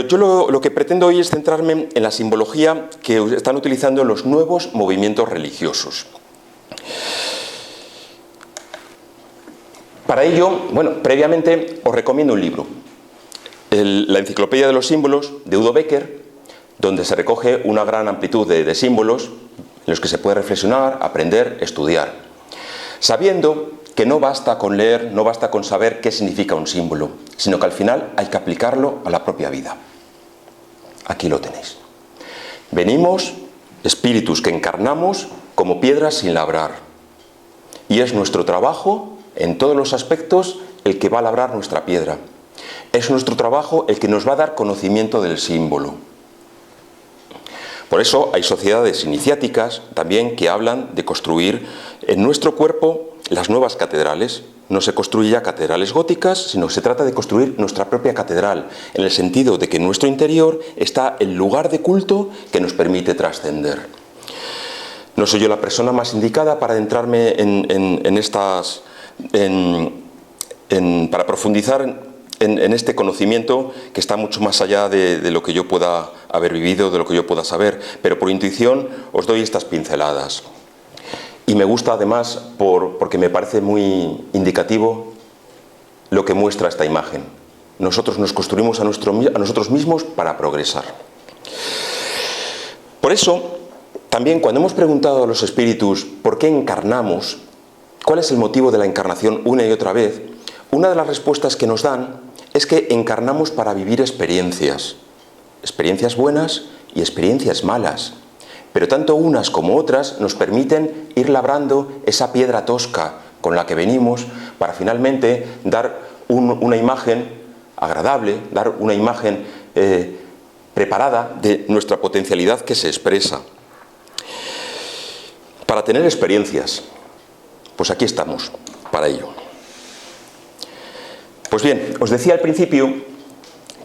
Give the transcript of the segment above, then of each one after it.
yo lo que pretendo hoy es centrarme en la simbología que están utilizando los nuevos movimientos religiosos. Para ello, bueno, previamente os recomiendo un libro, la Enciclopedia de los Símbolos de Udo Becker, donde se recoge una gran amplitud de símbolos en los que se puede reflexionar, aprender, estudiar, sabiendo que no basta con leer, no basta con saber qué significa un símbolo, sino que al final hay que aplicarlo a la propia vida. Aquí lo tenéis. Venimos, espíritus que encarnamos como piedras sin labrar, y es nuestro trabajo en todos los aspectos el que va a labrar nuestra piedra. Es nuestro trabajo el que nos va a dar conocimiento del símbolo. Por eso hay sociedades iniciáticas también que hablan de construir en nuestro cuerpo las nuevas catedrales. No se construye ya catedrales góticas, sino se trata de construir nuestra propia catedral, en el sentido de que en nuestro interior está el lugar de culto que nos permite trascender. No soy yo la persona más indicada para adentrarme para profundizar en este conocimiento que está mucho más allá de lo que yo pueda haber vivido, de lo que yo pueda saber, pero por intuición os doy estas pinceladas. Y me gusta además porque me parece muy indicativo lo que muestra esta imagen. Nosotros nos construimos a nosotros mismos para progresar. Por eso, también cuando hemos preguntado a los espíritus por qué encarnamos, cuál es el motivo de la encarnación una y otra vez, una de las respuestas que nos dan es que encarnamos para vivir experiencias buenas y experiencias malas, pero tanto unas como otras nos permiten ir labrando esa piedra tosca con la que venimos para finalmente dar una imagen agradable, dar una imagen preparada de nuestra potencialidad que se expresa. Para tener experiencias, pues aquí estamos, para ello. Pues bien, os decía al principio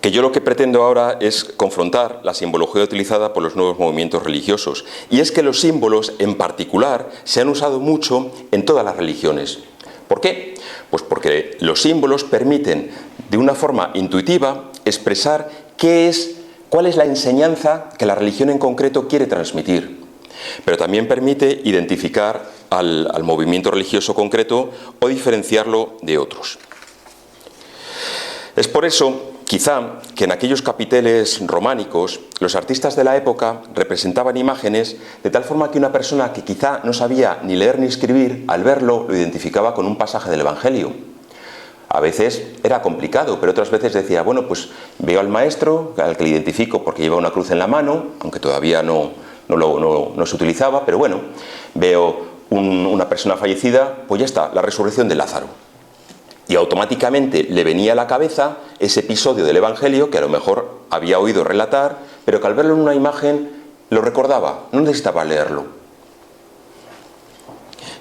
que yo lo que pretendo ahora es confrontar la simbología utilizada por los nuevos movimientos religiosos. Y es que los símbolos, en particular, se han usado mucho en todas las religiones. ¿Por qué? Pues porque los símbolos permiten, de una forma intuitiva, expresar cuál es la enseñanza que la religión en concreto quiere transmitir. Pero también permite identificar al movimiento religioso concreto o diferenciarlo de otros. Es por eso, quizá, que en aquellos capiteles románicos los artistas de la época representaban imágenes de tal forma que una persona que quizá no sabía ni leer ni escribir, al verlo lo identificaba con un pasaje del Evangelio. A veces era complicado, pero otras veces decía, bueno, pues veo al maestro, al que le identifico porque lleva una cruz en la mano, aunque todavía no se utilizaba, pero bueno, veo una persona fallecida, pues ya está, la resurrección de Lázaro. Y automáticamente le venía a la cabeza ese episodio del Evangelio que a lo mejor había oído relatar, pero que al verlo en una imagen lo recordaba, no necesitaba leerlo.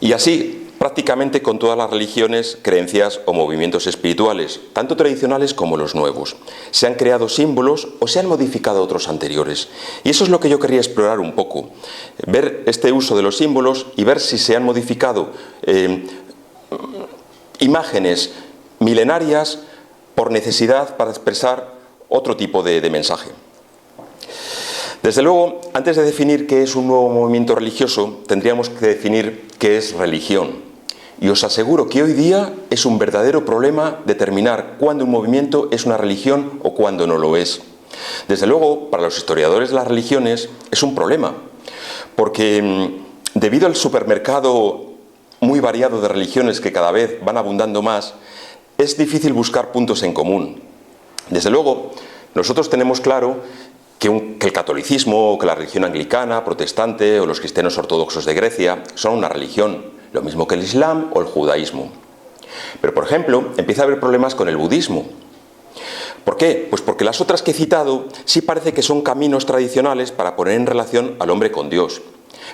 Y así, prácticamente con todas las religiones, creencias o movimientos espirituales, tanto tradicionales como los nuevos. Se han creado símbolos o se han modificado otros anteriores. Y eso es lo que yo quería explorar un poco. Ver este uso de los símbolos y ver si se han modificado imágenes milenarias por necesidad para expresar otro tipo de mensaje. Desde luego, antes de definir qué es un nuevo movimiento religioso, tendríamos que definir qué es religión. Y os aseguro que hoy día es un verdadero problema determinar cuándo un movimiento es una religión o cuándo no lo es. Desde luego, para los historiadores de las religiones es un problema, porque debido al supermercado muy variado de religiones que cada vez van abundando más, es difícil buscar puntos en común. Desde luego, nosotros tenemos claro que el catolicismo, o que la religión anglicana, protestante o los cristianos ortodoxos de Grecia son una religión, lo mismo que el islam o el judaísmo. Pero, por ejemplo, empieza a haber problemas con el budismo. ¿Por qué? Pues porque las otras que he citado sí parece que son caminos tradicionales para poner en relación al hombre con Dios.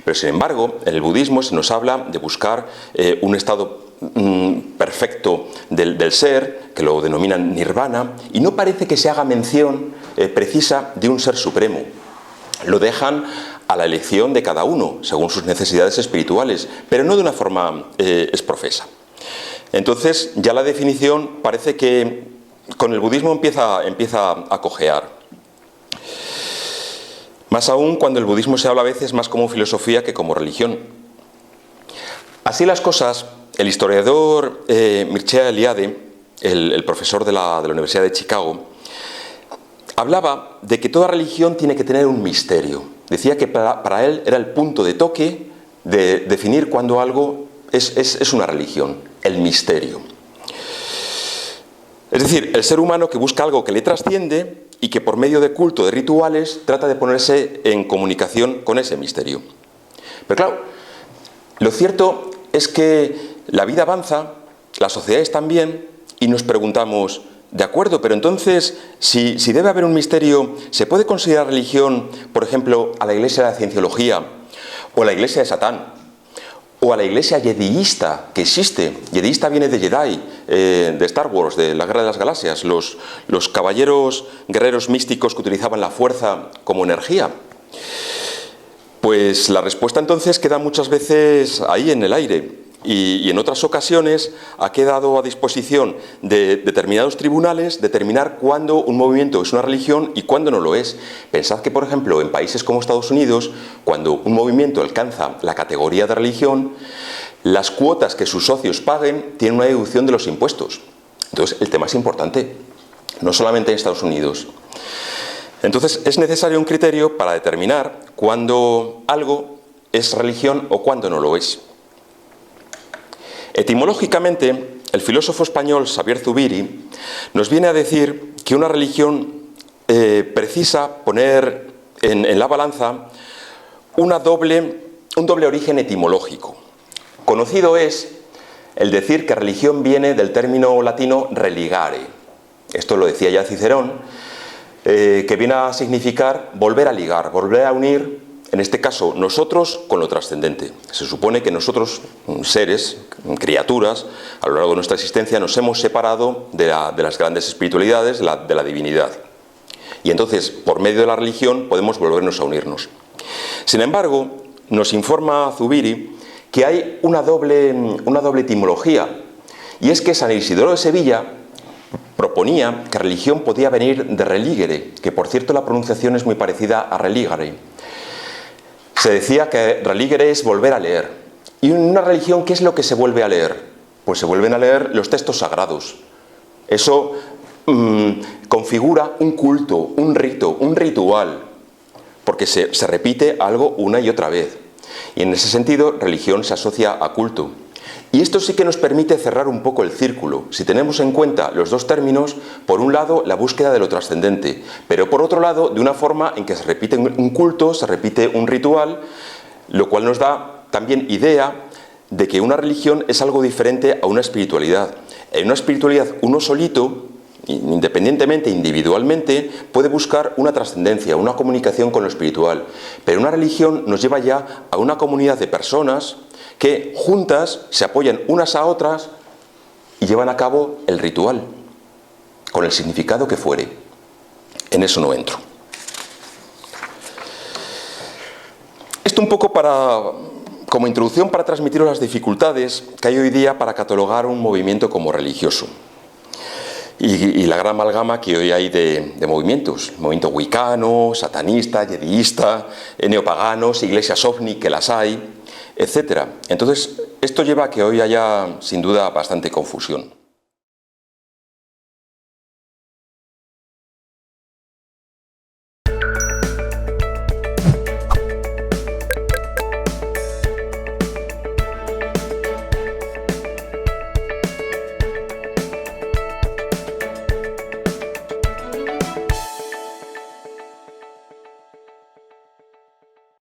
Pero sin embargo, en el budismo se nos habla de buscar un estado perfecto del ser, que lo denominan nirvana, y no parece que se haga mención precisa de un ser supremo. Lo dejan a la elección de cada uno, según sus necesidades espirituales, pero no de una forma exprofesa. Entonces, ya la definición parece que con el budismo empieza a cojear. más aún cuando el budismo se habla a veces más como filosofía que como religión. Así las cosas, el historiador Mircea Eliade, el profesor de la Universidad de Chicago, hablaba de que toda religión tiene que tener un misterio. Decía que para él era el punto de toque de definir cuando algo es una religión, el misterio. Es decir, el ser humano que busca algo que le trasciende y que por medio de culto, de rituales, trata de ponerse en comunicación con ese misterio. Pero claro, lo cierto es que la vida avanza, las sociedades también, y nos preguntamos, de acuerdo, pero entonces, si debe haber un misterio, ¿se puede considerar religión, por ejemplo, a la iglesia de la cienciología, o a la iglesia de Satán, o a la iglesia jediista que existe? Jediista viene de Jedi, de Star Wars, de la Guerra de las Galaxias, los caballeros guerreros místicos que utilizaban la fuerza como energía. Pues la respuesta entonces queda muchas veces ahí en el aire. Y en otras ocasiones ha quedado a disposición de determinados tribunales determinar cuándo un movimiento es una religión y cuándo no lo es. Pensad que, por ejemplo, en países como Estados Unidos, cuando un movimiento alcanza la categoría de religión, las cuotas que sus socios paguen tienen una deducción de los impuestos. Entonces, el tema es importante, no solamente en Estados Unidos. Entonces, es necesario un criterio para determinar cuándo algo es religión o cuándo no lo es. Etimológicamente, el filósofo español Xavier Zubiri nos viene a decir que una religión precisa poner en la balanza un doble origen etimológico. Conocido es el decir que religión viene del término latino religare. Esto lo decía ya Cicerón, que viene a significar volver a ligar, volver a unir, en este caso nosotros con lo trascendente. Se supone que nosotros, seres, criaturas, a lo largo de nuestra existencia nos hemos separado de las grandes espiritualidades, de la divinidad. Y entonces, por medio de la religión, podemos volvernos a unirnos. Sin embargo, nos informa Zubiri que hay una doble etimología, y es que San Isidoro de Sevilla proponía que religión podía venir de religere, que por cierto la pronunciación es muy parecida a religare. Se decía que religere es volver a leer. ¿Y en una religión qué es lo que se vuelve a leer? Pues se vuelven a leer los textos sagrados. Eso configura un culto, un rito, un ritual, porque se repite algo una y otra vez. Y en ese sentido, religión se asocia a culto. Y esto sí que nos permite cerrar un poco el círculo. Si tenemos en cuenta los dos términos, por un lado la búsqueda de lo trascendente, pero por otro lado de una forma en que se repite un culto, se repite un ritual, lo cual nos da también idea de que una religión es algo diferente a una espiritualidad. En una espiritualidad uno solito, independientemente, individualmente, puede buscar una trascendencia, una comunicación con lo espiritual. Pero una religión nos lleva ya a una comunidad de personas que juntas se apoyan unas a otras y llevan a cabo el ritual, con el significado que fuere. En eso no entro. Esto un poco como introducción para transmitiros las dificultades que hay hoy día para catalogar un movimiento como religioso. Y la gran amalgama que hoy hay de movimientos, movimiento wicano, satanista, jediista, neopaganos, iglesias ovni, que las hay, etc. Entonces, esto lleva a que hoy haya, sin duda, bastante confusión.